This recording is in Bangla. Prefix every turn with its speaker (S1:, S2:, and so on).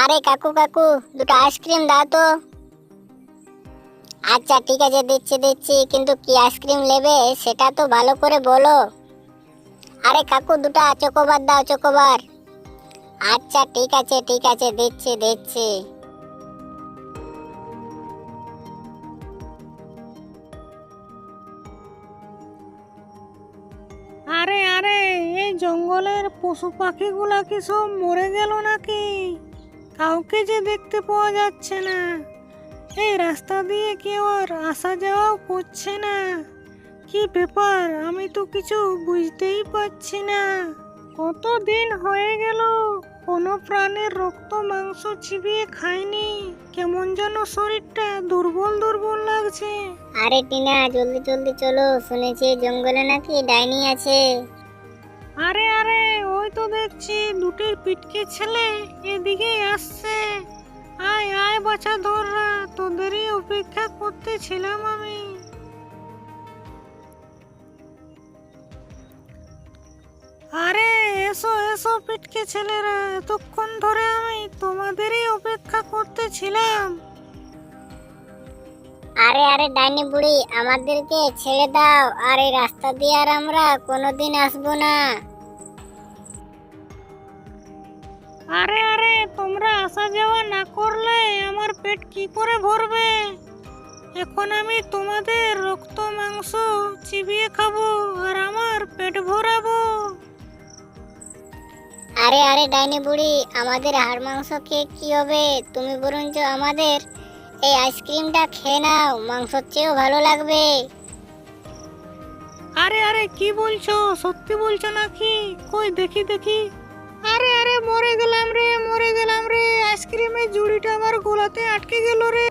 S1: আরে কাকু কাকু, দুটো আইসক্রিম দাও তো। আচ্ছা ঠিক আছে, দিচ্ছি দিচ্ছি, কিন্তু কি আইসক্রিম নেবে সেটা তো ভালো করে বলো। আরে কাকু, দুটো চকোবার দাও, চকোবার। আচ্ছা ঠিক আছে ঠিক আছে, দিচ্ছি দিচ্ছি।
S2: আরে আরে, এই জঙ্গলের পশু পাখিগুলা কি সব মরে গেল নাকি? কাউকে যে দেখতে পাওয়া যাচ্ছে না। এই রাস্তা দিয়ে কেউ আর আসা যাওয়াও করছে না। কি ব্যাপার, আমি তো কিছু বুঝতেই পারছি না। কতদিন হয়ে গেল কোনো প্রাণীর রক্ত মাংস চিবিয়ে খাইনি। কেমন যেন শরীরটা দুর্বল দুর্বল লাগছে।
S1: আরে টিনা, জলদি জলদি চলো, শুনেছি এই জঙ্গলে নাকি ডাইনি আছে।
S2: আরে আরে, ওই তো দেখছি দুটি পিটকে ছেলে এদিকে আসছে। আয় আয় বাছা ধররা, তোদেরই অপেক্ষা করতেছিলাম আমি। আরে এসো এসো পিটকে ছেলেরা, এতক্ষণ ধরে আমি তোমাদেরই অপেক্ষা করতেছিলাম।
S1: আরে আরে ডাইনি বুড়ি, আমাদেরকে ছেড়ে দাও, আর এই রাস্তা দিয়ে আর আমরা কোনোদিন আসবো না।
S2: আরে আরে, তোমরা আসা যাওয়া না করলে আমার পেট কি করে ভরবে? এখন আমি তোমাদের রক্ত মাংস চিবিয়ে খাবো আর আমার পেট ভরাবো।
S1: আরে আরে ডাইনি বুড়ি, আমাদের হাড় মাংস খেয়ে কি হবে? তুমি বরঞ্চ আমাদের এই আইসক্রিমটা খেয়ে নাও, মাংসর চেয়েও ভালো লাগবে।
S2: আরে আরে, কি বলছো? সত্যি বলছো নাকি? কই দেখি দেখি। আরে আরে, মরে গেলাম রে, মরে গেলাম রে, আইসক্রিমের জুড়িটা আমার গলাতে আটকে গেল রে।